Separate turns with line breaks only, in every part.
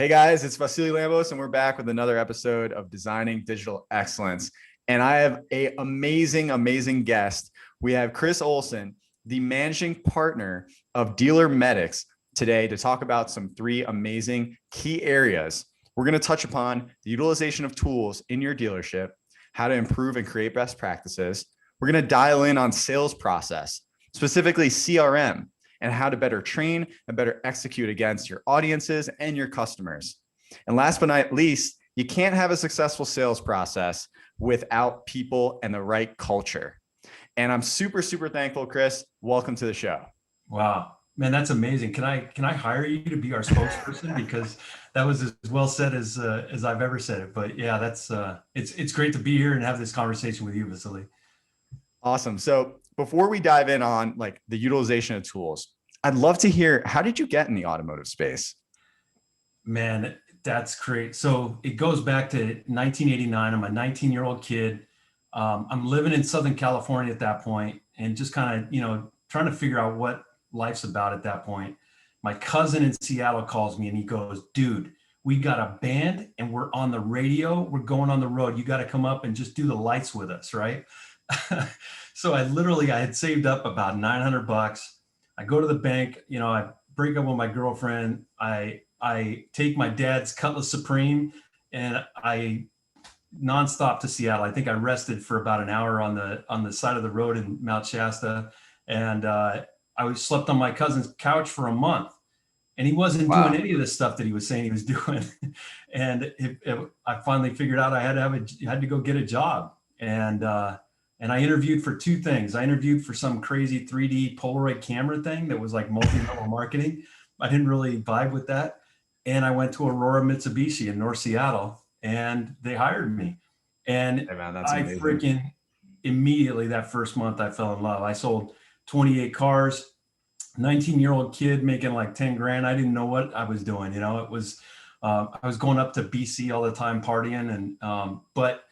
Hey guys, it's Vasily Lambos, and we're back with another episode of Designing Digital Excellence. And I have an amazing guest. We have Chris Olson, the managing partner of DealerMedics, today to talk about some three amazing key areas. We're going to touch upon the utilization of tools in your dealership, how to improve and create best practices. We're going to dial in on sales process, specifically CRM, and how to better train and better execute against your audiences and your customers. And last but not least, you can't have a successful sales process without people and the right culture. And I'm super thankful, Chris. Welcome to the show.
Wow, man, that's amazing. Can I hire you to be our spokesperson? Because that was as well said as I've ever said it. But yeah, that's it's great to be here and have this conversation with you, Vasily.
Awesome. So before we dive in on like the utilization of tools, I'd love to hear, how did you get in the automotive space?
Man, that's great. So it goes back to 1989. I'm a 19-year-old kid. I'm living in Southern California at that point, and just kind of, trying to figure out what life's about at that point. My cousin in Seattle calls me and he goes, "Dude, we got a band and we're on the radio. We're going on the road. You got to come up and just do the lights with us, right?" So I had saved up about $900. I go to the bank, I break up with my girlfriend. I take my dad's Cutlass Supreme and I nonstop to Seattle. I think I rested for about an hour on the side of the road in Mount Shasta. And I slept on my cousin's couch for a month. And he wasn't doing any of the stuff that he was saying he was doing. And I finally figured out I had to go get a job. And I interviewed for two things. I interviewed for some crazy 3D Polaroid camera thing that was like multi-level marketing. I didn't really vibe with that. And I went to Aurora Mitsubishi in North Seattle and they hired me. And
Hey man, that's
I
amazing.
freaking immediately that first month I fell in love. I sold 28 cars, 19-year-old kid making like 10 grand. I didn't know what I was doing. It was, I was going up to BC all the time partying but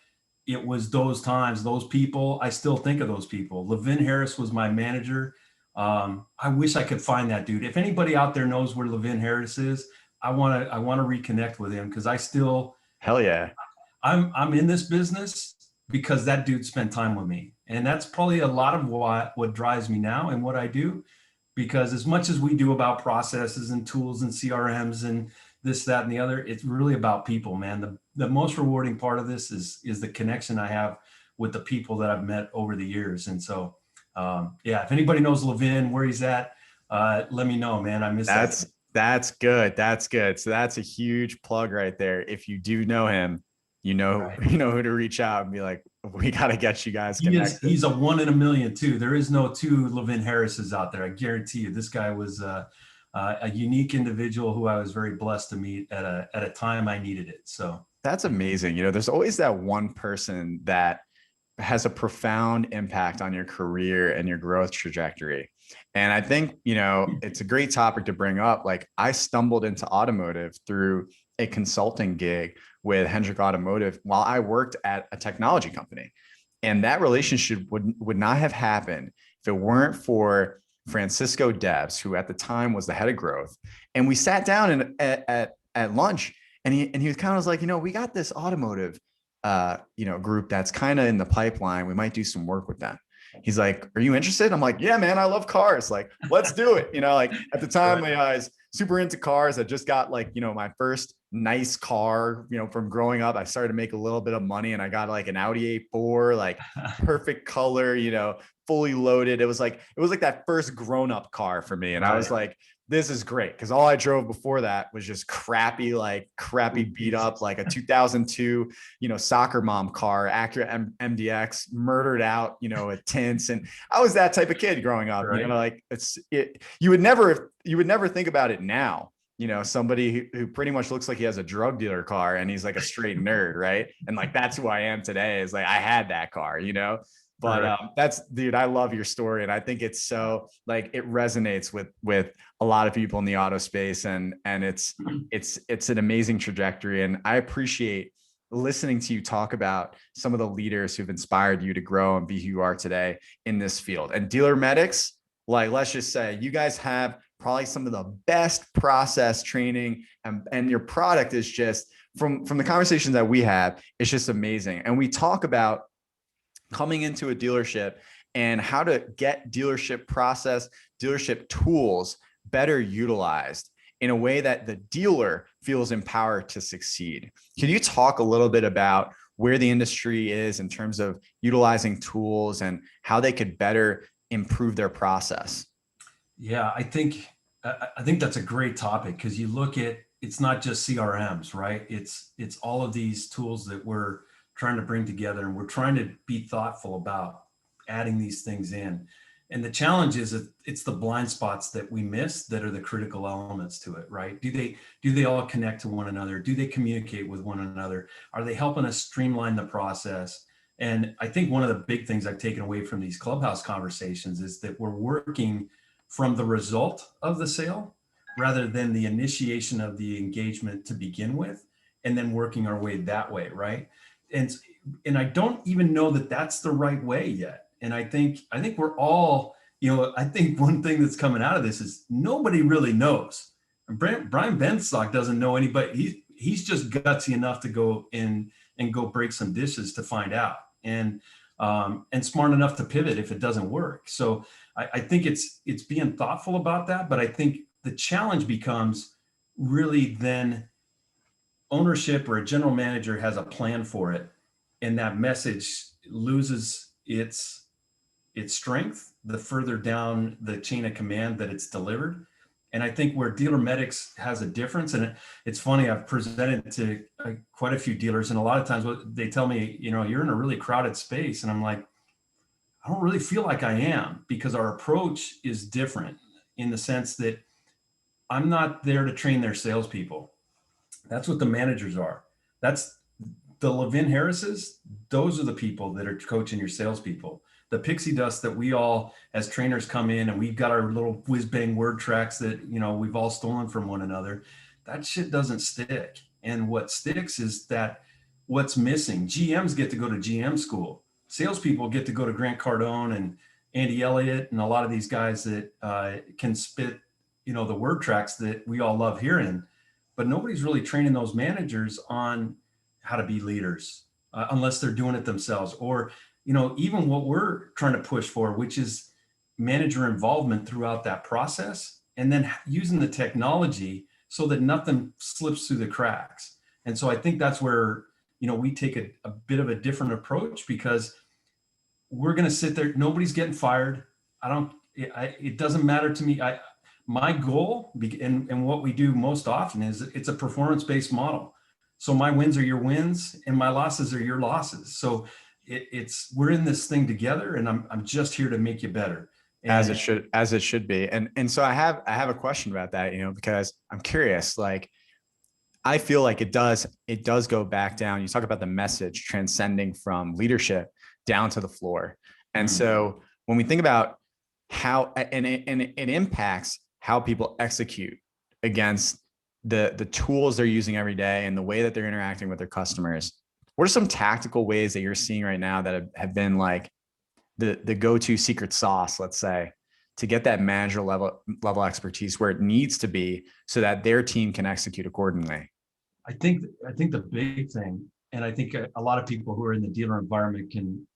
it was those times, those people. I still think of those people. Levin Harris was my manager. I wish I could find that dude. If anybody out there knows where Levin Harris is, I want to reconnect with him because
Hell yeah.
I'm in this business because that dude spent time with me. And that's probably a lot of what drives me now and what I do, because as much as we do about processes and tools and CRMs and this, that, and the other, it's really about people, man. The most rewarding part of this is the connection I have with the people that I've met over the years. And so, if anybody knows Levin, where he's at, let me know, man. I miss that.
That's good. That's good. So that's a huge plug right there. If you do know him,
Right.
you know who to reach out and be like, we got to get you guys connected.
He's a 1 in a million too. There is no two Levin Harrises out there. I guarantee you, this guy was a unique individual who I was very blessed to meet at a time I needed it. So
That's amazing. There's always that one person that has a profound impact on your career and your growth trajectory. And I think, it's a great topic to bring up. Like, I stumbled into automotive through a consulting gig with Hendrick Automotive while I worked at a technology company. And that relationship would not have happened if it weren't for Francisco Debs, who at the time was the head of growth. And we sat down at lunch, and he was kind of like, we got this automotive group that's kind of in the pipeline. We might do some work with them. He's like, "Are you interested?" I'm like, "Yeah, man, I love cars. Like, let's do it." Like at the time, I was super into cars. I just got my first nice car, from growing up. I started to make a little bit of money, and I got like an Audi A4, like perfect color, fully loaded. It was like that first grown-up car for me. And I was like, this is great. Cause all I drove before that was just crappy beat up, like a 2002, soccer mom car, Acura MDX, murdered out, with tints. And I was that type of kid growing up,
right.
You would never think about it now. Somebody who pretty much looks like he has a drug dealer car and he's like a straight nerd. Right. And like, that's who I am today, is like, I had that car, but dude, I love your story. And I think it's so like, it resonates with a lot of people in the auto space, and it's an amazing trajectory. And I appreciate listening to you talk about some of the leaders who've inspired you to grow and be who you are today in this field. And DealerMedics, like, let's just say you guys have probably some of the best process training, and your product is just from the conversations that we have, it's just amazing. And we talk about coming into a dealership and how to get dealership process, dealership tools better utilized in a way that the dealer feels empowered to succeed. Can you talk a little bit about where the industry is in terms of utilizing tools and how they could better improve their process?
Yeah, I think that's a great topic, because you look at, it's not just CRMs, right? It's all of these tools that we're trying to bring together, and we're trying to be thoughtful about adding these things in. And the challenge is that it's the blind spots that we miss that are the critical elements to it, right? Do they all connect to one another? Do they communicate with one another? Are they helping us streamline the process? And I think one of the big things I've taken away from these clubhouse conversations is that we're working from the result of the sale rather than the initiation of the engagement to begin with, and then working our way that way, right? And and I don't even know that that's the right way yet. And I think we're all, I think one thing that's coming out of this is nobody really knows. And Brian Benstock doesn't know anybody. He's just gutsy enough to go in and go break some dishes to find out, and smart enough to pivot if it doesn't work. So I think it's being thoughtful about that. But I think the challenge becomes really then ownership or a general manager has a plan for it, and that message loses its strength the further down the chain of command that it's delivered. And I think where DealerMedics has a difference, and it's funny, I've presented to quite a few dealers, and a lot of times what they tell me, you're in a really crowded space. And I'm like, I don't really feel like I am, because our approach is different in the sense that I'm not there to train their salespeople. That's what the managers are. That's the Levin Harrises. Those are the people that are coaching your salespeople. The pixie dust that we all as trainers come in, and we've got our little whiz bang word tracks that, we've all stolen from one another. That shit doesn't stick. And what sticks is that what's missing. GMs get to go to GM school. Salespeople get to go to Grant Cardone and Andy Elliott and a lot of these guys that can spit, the word tracks that we all love hearing. But nobody's really training those managers on how to be leaders unless they're doing it themselves. Or, even what we're trying to push for, which is manager involvement throughout that process, and then using the technology so that nothing slips through the cracks. And so I think that's where, we take a bit of a different approach, because we're going to sit there. Nobody's getting fired. It doesn't matter to me. My goal, and what we do most often, is it's a performance-based model. So my wins are your wins and my losses are your losses. So we're in this thing together, and I'm just here to make you better. And
As it should be. And so I have a question about that, because I'm curious, like, I feel like it does go back down. You talk about the message transcending from leadership down to the floor. And so when we think about how, and it impacts how people execute against the tools they're using every day and the way that they're interacting with their customers, what are some tactical ways that you're seeing right now that have been like the go-to secret sauce, let's say, to get that manager level expertise where it needs to be so that their team can execute accordingly?
I think the big thing, and I think a lot of people who are in the dealer environment can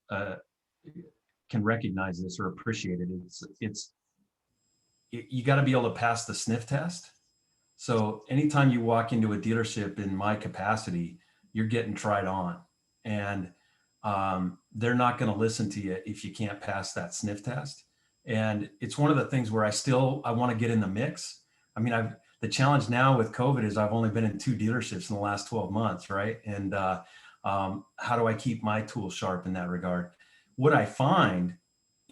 recognize this or appreciate it. You got to be able to pass the sniff test. So anytime you walk into a dealership in my capacity, you're getting tried on, and they're not going to listen to you if you can't pass that sniff test. And it's one of the things where I want to get in the mix. I mean, the challenge now with COVID is I've only been in 2 dealerships in the last 12 months, right? And how do I keep my tools sharp in that regard? What I find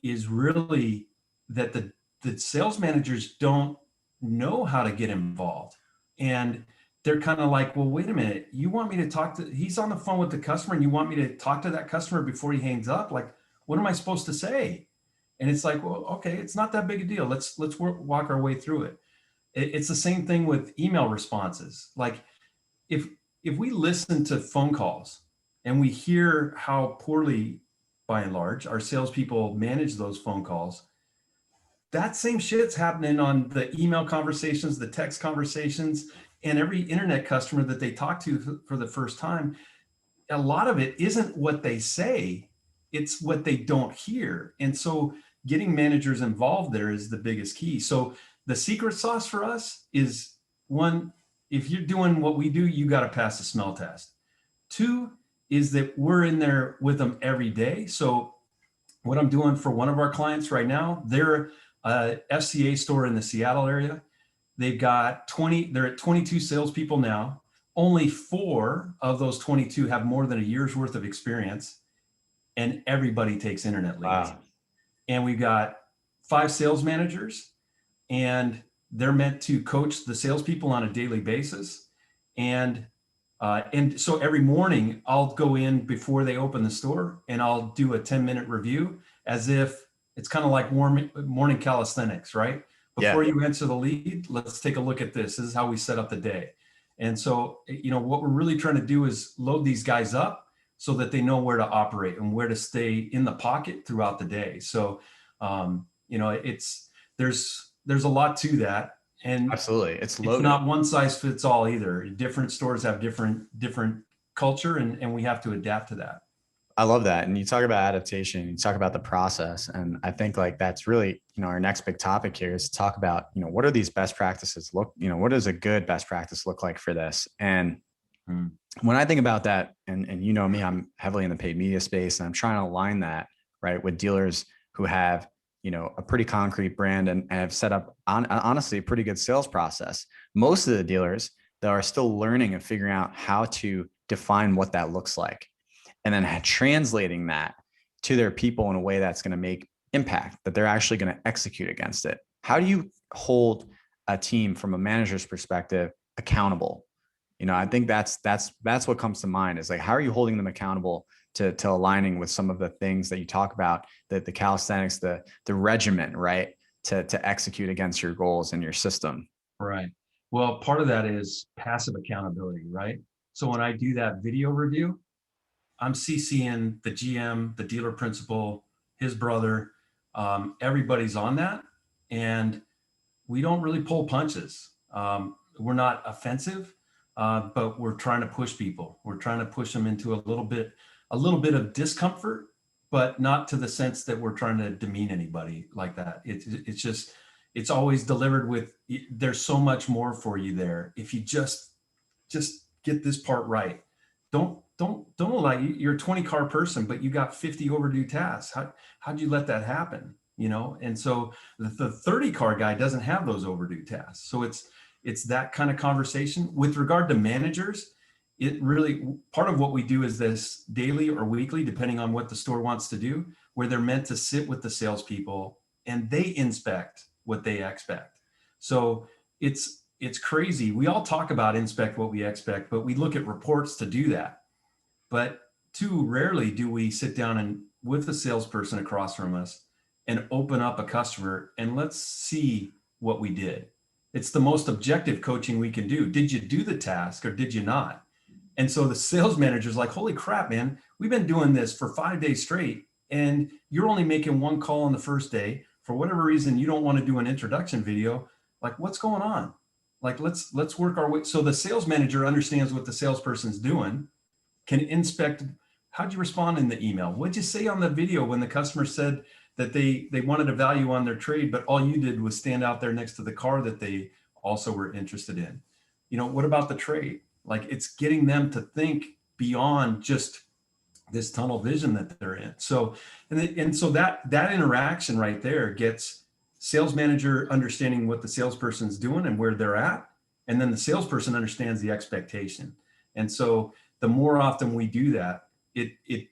is really that the sales managers don't know how to get involved. And they're kind of like, well, wait a minute, you want me to talk to, he's on the phone with the customer and you want me to talk to that customer before he hangs up? Like, what am I supposed to say? And it's like, well, okay, it's not that big a deal. Let's walk our way through it. It's the same thing with email responses. Like, if we listen to phone calls and we hear how poorly, by and large, our salespeople manage those phone calls, that same shit's happening on the email conversations, the text conversations, and every internet customer that they talk to for the first time. A lot of it isn't what they say, it's what they don't hear. And so getting managers involved there is the biggest key. So the secret sauce for us is, one, if you're doing what we do, you got to pass the smell test. Two is that we're in there with them every day. So what I'm doing for one of our clients right now, they're a FCA store in the Seattle area. They've got 20, they're at 22 salespeople now. Only 4 of those 22 have more than a year's worth of experience, and everybody takes internet leads.
Wow.
And we've got 5 sales managers, and they're meant to coach the salespeople on a daily basis. And so every morning I'll go in before they open the store and I'll do a 10-minute review, as if it's kind of like morning calisthenics, right? Before you answer the lead, let's take a look at this. This is how we set up the day. And so, what we're really trying to do is load these guys up so that they know where to operate and where to stay in the pocket throughout the day. So, there's a lot to that. And
Absolutely. It's loaded.
It's not one size fits all either. Different stores have different culture, and we have to adapt to that.
I love that. And you talk about adaptation, you talk about the process. And I think like that's really, our next big topic here is to talk about, what are these best practices what does a good best practice look like for this? And when I think about that, and me, I'm heavily in the paid media space, and I'm trying to align that right with dealers who have, a pretty concrete brand and have set up honestly a pretty good sales process. Most of the dealers that are still learning and figuring out how to define what that looks like, and then translating that to their people in a way that's going to make impact, that they're actually going to execute against it. How do you hold a team from a manager's perspective accountable? I think that's what comes to mind, is like, how are you holding them accountable to aligning with some of the things that you talk about, the calisthenics, the regimen, right? To execute against your goals and your system.
Right. Well, part of that is passive accountability, right? So when I do that video review, I'm CCing the GM, the dealer principal, his brother, everybody's on that. And we don't really pull punches. We're not offensive, but we're trying to push people. We're trying to push them into a little bit of discomfort, but not to the sense that we're trying to demean anybody like that. It's always delivered with, there's so much more for you there. If you just get this part right. Don't allow, you're a 20 car person, but you got 50 overdue tasks. How'd you let that happen? And so the 30 car guy doesn't have those overdue tasks. So it's that kind of conversation. With regard to managers, it really, part of what we do is this daily or weekly, depending on what the store wants to do, where they're meant to sit with the salespeople and they inspect what they expect. So it's crazy. We all talk about inspect what we expect, but we look at reports to do that. But too rarely do we sit down and with the salesperson across from us and open up a customer and let's see what we did. It's the most objective coaching we can do. Did you do the task or did you not? And so the sales manager's like, holy crap, man, we've been doing this for 5 days straight and you're only making one call on the first day. For whatever reason, you don't want to do an introduction video. Like, what's going on? Like, let's work our way. So the sales manager understands what the salesperson's doing, can inspect, how'd you respond in the email? What'd you say on the video when the customer said that they wanted a value on their trade, but all you did was stand out there next to the car that they also were interested in? What about the trade? Like, it's getting them to think beyond just this tunnel vision that they're in. So, and so that interaction right there gets sales manager understanding what the salesperson's doing and where they're at. And then the salesperson understands the expectation. And so the more often we do that, it's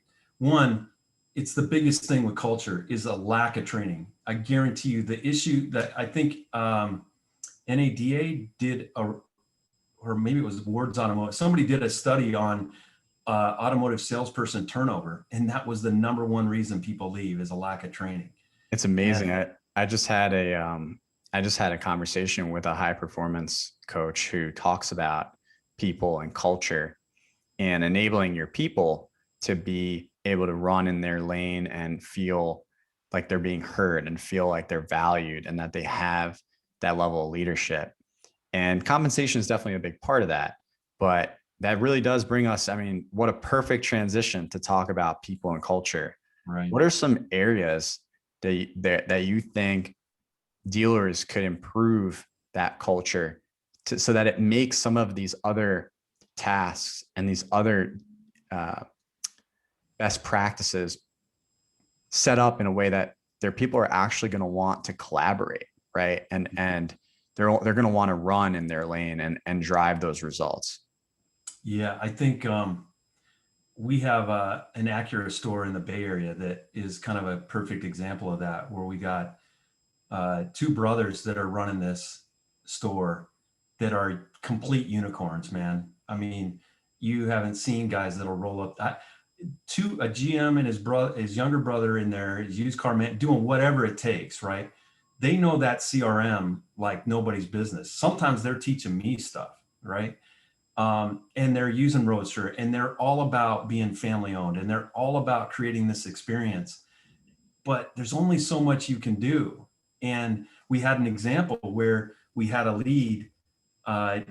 the biggest thing with culture is a lack of training. I guarantee you the issue that I think NADA did, or maybe it was Ward's Automotive, somebody did a study on automotive salesperson turnover. And that was the number one reason people leave, is a lack of training.
It's amazing. I just had a conversation with a high performance coach who talks about people and culture and enabling your people to be able to run in their lane and feel like they're being heard and feel like they're valued and that they have that level of leadership. And compensation is definitely a big part of that. But that really does bring us, I mean, what a perfect transition to talk about people and culture.
Right.
What are some areas that you think dealers could improve that culture so that it makes some of these other tasks and these other best practices set up in a way that their people are actually going to want to collaborate, right? And they're going to want to run in their lane and drive those results.
Yeah, I think we have an Acura store in the Bay Area that is kind of a perfect example of that, where we got two brothers that are running this store that are complete unicorns, man. I mean, you haven't seen guys that'll roll up. A GM and his younger brother in there, his used car man, doing whatever it takes, right? They know that CRM like nobody's business. Sometimes they're teaching me stuff, right? And they're using Roadster, and they're all about being family owned, and they're all about creating this experience. But there's only so much you can do. And we had an example where we had a lead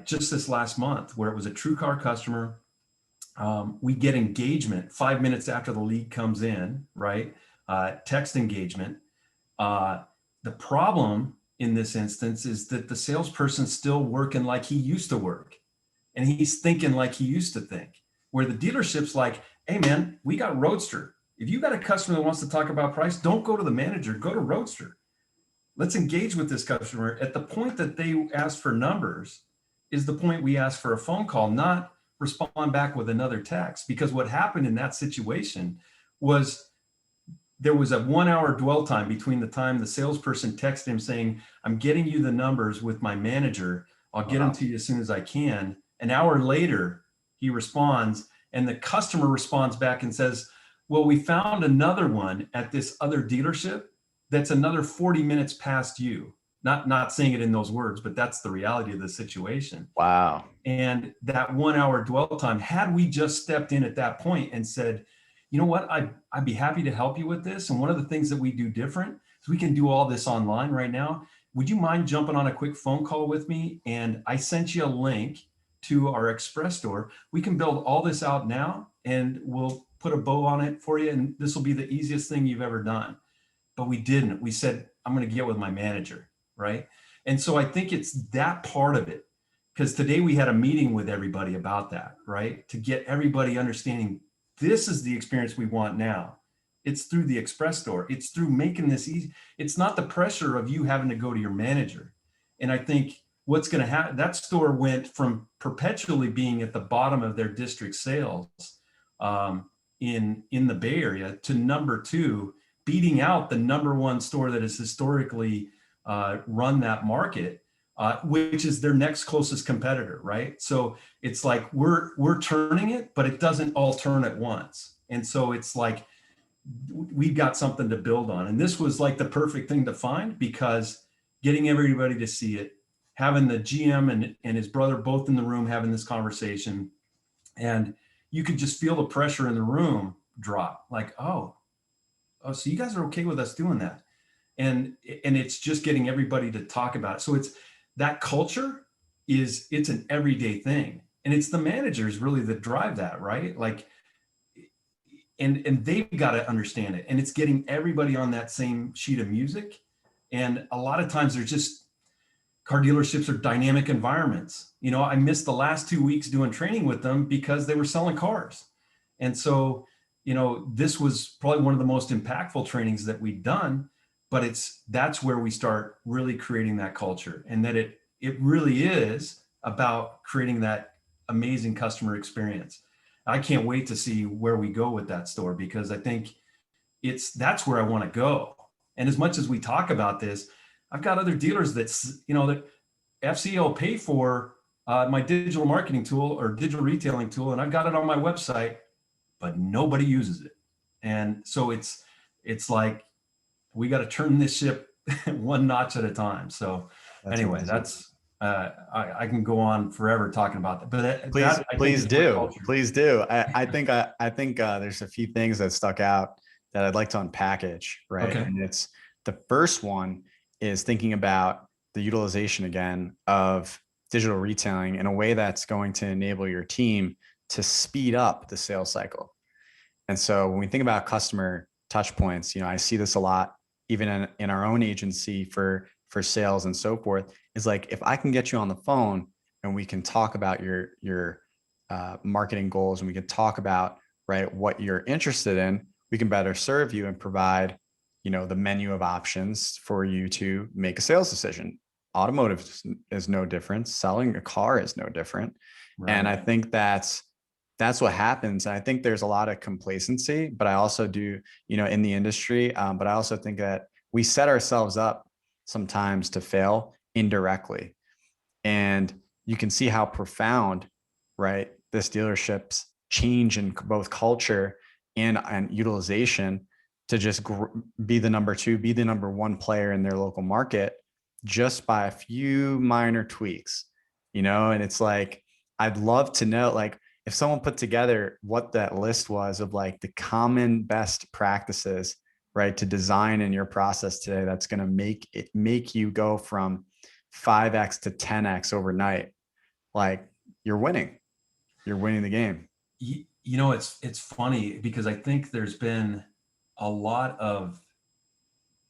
just this last month where it was a true car customer. We get engagement 5 minutes after the lead comes in, right? Text engagement. The problem in this instance is that the salesperson's still working like he used to work, and he's thinking like he used to think, where the dealership's like, hey man, we got Roadster. If you got a customer that wants to talk about price, don't go to the manager, go to Roadster. Let's engage with this customer. At the point that they ask for numbers is the point we ask for a phone call, not respond back with another text. Because what happened in that situation was there was a 1 hour dwell time between the time the salesperson texted him saying, I'm getting you the numbers with my manager. I'll get them to you as soon as I can. An hour later, he responds, and the customer responds back and says, well, we found another one at this other dealership that's another 40 minutes past you. Not saying it in those words, but that's the reality of the situation.
Wow.
And that 1 hour dwell time, had we just stepped in at that point and said, you know what, I'd be happy to help you with this. And one of the things that we do different is we can do all this online right now. Would you mind jumping on a quick phone call with me? And I sent you a link to our express store. We can build all this out now, and we'll put a bow on it for you. And this will be the easiest thing you've ever done. But we didn't. We said, I'm going to get with my manager, right? And so I think it's that part of it. Because today we had a meeting with everybody about that, right? To get everybody understanding this is the experience we want now. It's through the express store. It's through making this easy. It's not the pressure of you having to go to your manager. And I think what's going to happen, that store went from perpetually being at the bottom of their district sales in the Bay Area to number 2, beating out the number 1 store that has historically run that market, which is their next closest competitor, right? So it's like we're turning it, but it doesn't all turn at once. And so it's like we've got something to build on. And this was like the perfect thing to find, because getting everybody to see it, having the GM and his brother both in the room having this conversation, and you could just feel the pressure in the room drop, like, oh, so you guys are okay with us doing that. And it's just getting everybody to talk about it. So it's that culture it's an everyday thing. And it's the managers really that drive that, right? Like, and they've got to understand it. And it's getting everybody on that same sheet of music. And a lot of times there's just, car dealerships are dynamic environments. You know, I missed the last 2 weeks doing training with them because they were selling cars. And so, you know, this was probably one of the most impactful trainings that we've done, but that's where we start really creating that culture, and that it really is about creating that amazing customer experience. I can't wait to see where we go with that store, because I think that's where I want to go. And as much as we talk about this, I've got other dealers that FC will pay for my digital marketing tool or digital retailing tool, and I've got it on my website, but nobody uses it. And so it's like we got to turn this ship one notch at a time. So anyway, that's I can go on forever talking about that. But
please do. I think there's a few things that stuck out that I'd like to unpackage, right?
Okay.
And it's the first one is thinking about the utilization again of digital retailing in a way that's going to enable your team to speed up the sales cycle. And so when we think about customer touch points, I see this a lot, even in our own agency for sales and so forth, is like, if I can get you on the phone and we can talk about your marketing goals, and we can talk about, right, what you're interested in, we can better serve you and provide, the menu of options for you to make a sales decision. Automotive is no different. Selling a car is no different.
Right.
And I think that's what happens. And I think there's a lot of complacency, but I also do, in the industry. But I also think that we set ourselves up sometimes to fail indirectly. And you can see how profound, right, this dealership's change in both culture and utilization to just be the number two, be the number one player in their local market, just by a few minor tweaks, and it's like, I'd love to know, like, if someone put together what that list was of like the common best practices, right, to design in your process today, that's going to make you go from 5x to 10x overnight, like, you're winning the game.
It's funny because I think there's been a lot of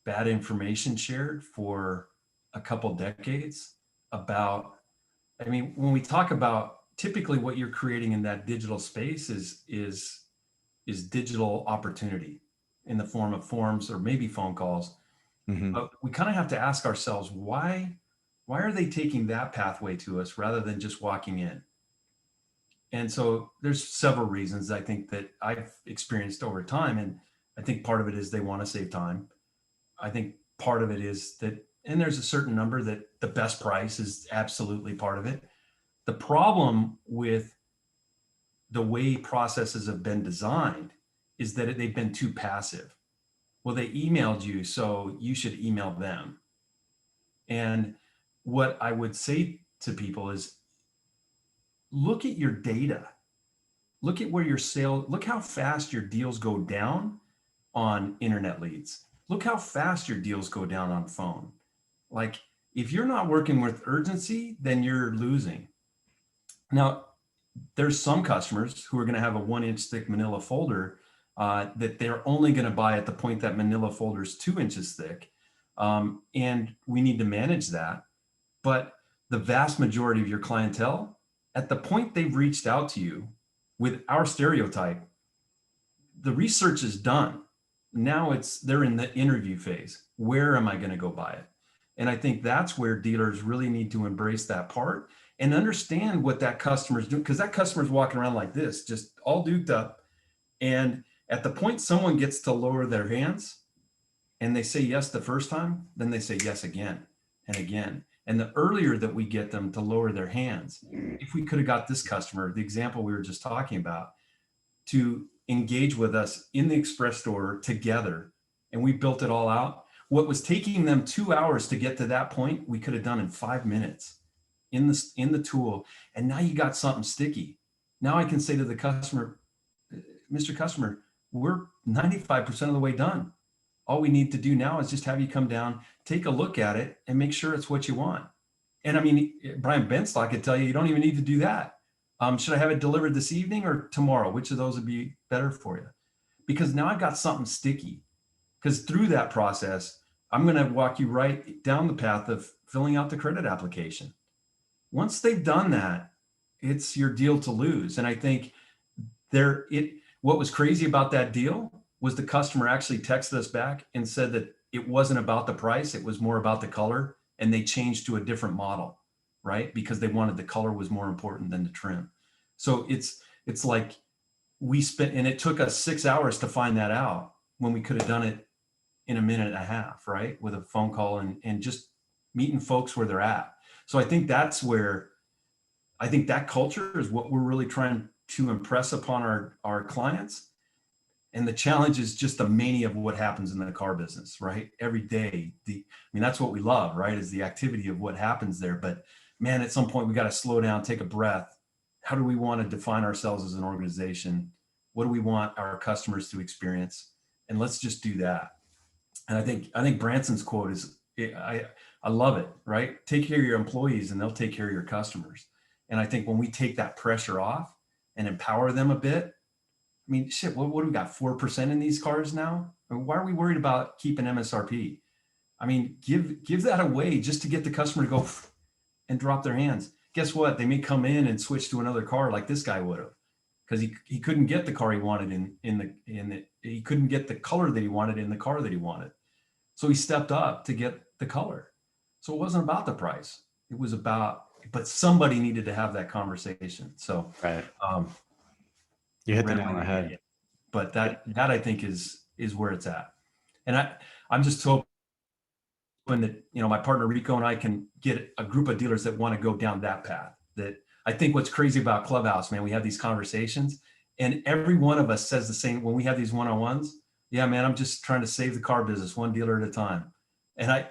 bad information shared for a couple decades about, I mean, when we talk about typically what you're creating in that digital space is digital opportunity in the form of forms or maybe phone calls.
Mm-hmm.
But we kind of have to ask ourselves, why are they taking that pathway to us rather than just walking in? And so there's several reasons I think that I've experienced over time. And I think part of it is they want to save time. I think part of it is that, and there's a certain number that the best price is absolutely part of it. The problem with the way processes have been designed is that they've been too passive. Well, they emailed you, so you should email them. And what I would say to people is, look at your data. Look at where your look how fast your deals go down on internet leads. Look how fast your deals go down on phone. Like, if you're not working with urgency, then you're losing. Now, there's some customers who are going to have a 1-inch thick manila folder that they're only going to buy at the point that manila folder is 2 inches thick. And we need to manage that. But the vast majority of your clientele, at the point they've reached out to you with our stereotype, the research is done. Now they're in the interview phase. Where am I going to go buy it? And I think that's where dealers really need to embrace that part and understand what that customer's doing, because that customer's walking around like this, just all duped up. And at the point someone gets to lower their hands and they say yes the first time, then they say yes again and again. And the earlier that we get them to lower their hands, if we could have got this customer, the example we were just talking about, to engage with us in the express store together, and we built it all out, what was taking them 2 hours to get to that point, we could have done in 5 minutes in the tool. And now you got something sticky. Now I can say to the customer, Mr. Customer, we're 95% of the way done. All we need to do now is just have you come down, take a look at it, and make sure it's what you want. And I mean, Brian Benstock could tell you don't even need to do that. Should I have it delivered this evening or tomorrow? Which of those would be better for you? Because now I've got something sticky. Because through that process, I'm going to walk you right down the path of filling out the credit application. Once they've done that, it's your deal to lose. And I think what was crazy about that deal was the customer actually texted us back and said that it wasn't about the price, it was more about the color, and they changed to a different model, right? Because they wanted the color was more important than the trim. So it's like we spent, and it took us 6 hours to find that out when we could have done it in a minute and a half, right? With a phone call and just meeting folks where they're at. So I think that's where, I think that culture is what we're really trying to impress upon our clients. And the challenge is just the mania of what happens in the car business, right? Every day, that's what we love, right? Is the activity of what happens there. But man, at some point we got to slow down, take a breath. How do we want to define ourselves as an organization? What do we want our customers to experience? and let's just do that. And I think Branson's quote is, I love it, right? Take care of your employees and they'll take care of your customers. And I think when we take that pressure off and empower them a bit, I mean, shit, what do we got? 4% in these cars now? I mean, why are we worried about keeping MSRP? I mean, give that away just to get the customer to go and drop their hands. Guess what? They may come in and switch to another car like this guy would have, because he couldn't get the car he wanted he couldn't get the color that he wanted in the car that he wanted. So he stepped up to get the color. So it wasn't about the price. It was about, but somebody needed to have that conversation. So
right. You hit the nail on the head.
But that I think is where it's at. And I'm just hoping that, my partner Rico and I can get a group of dealers that want to go down that path. That I think what's crazy about Clubhouse, man, we have these conversations and every one of us says the same when we have these one-on-ones. Yeah, man, I'm just trying to save the car business one dealer at a time. And I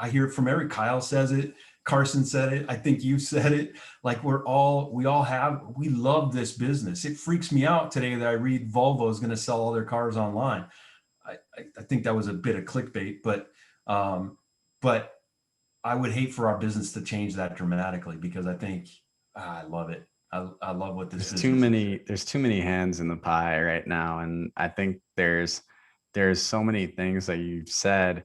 hear it from Kyle says it, Carson said it, I think you said it. Like we love this business. It freaks me out today that I read Volvo is going to sell all their cars online. I think that was a bit of clickbait, but I would hate for our business to change that dramatically, because I think I love it. I love what this
there's
is.
There's too many hands in the pie right now. And I think there's so many things that you've said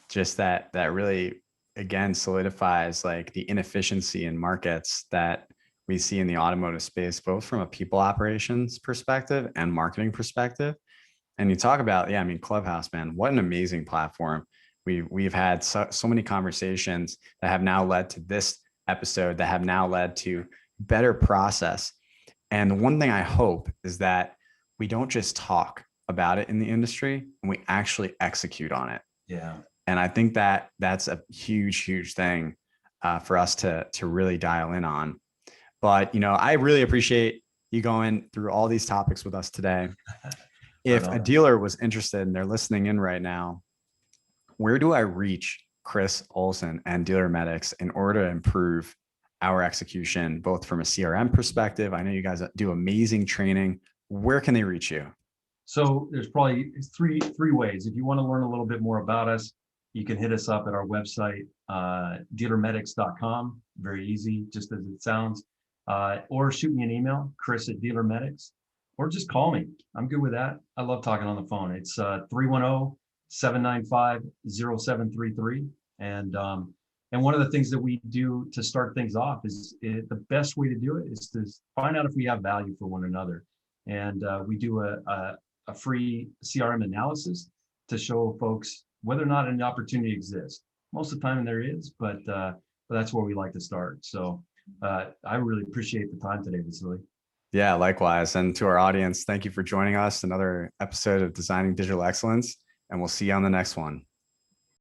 just that really, again, solidifies like the inefficiency in markets that we see in the automotive space, both from a people operations perspective and marketing perspective. And you talk about, yeah, I mean, Clubhouse, man, what an amazing platform. We've had so many conversations that have now led to this episode, that have now led to better process. And the one thing I hope is that we don't just talk about it in the industry, and we actually execute on it.
Yeah.
And I think that that's a huge thing for us to really dial in on. But, I really appreciate you going through all these topics with us today. If a dealer was interested and they're listening in right now, where do I reach Chris Olson and DealerMedics in order to improve our execution, both from a CRM perspective? I know you guys do amazing training. Where can they reach you?
So there's probably three ways. If you want to learn a little bit more about us, you can hit us up at our website, DealerMedics.com. Very easy, just as it sounds. Or shoot me an email, Chris at DealerMedics, or just call me. I'm good with that. I love talking on the phone. It's 310-795-0733. And one of the things that we do to start things off is the best way to do it is to find out if we have value for one another. And we do a free CRM analysis to show folks whether or not an opportunity exists. Most of the time there is, but that's where we like to start. So I really appreciate the time today, Vasily.
Yeah, likewise. And to our audience, thank you for joining us. Another episode of Designing Digital Excellence, and we'll see you on the next one.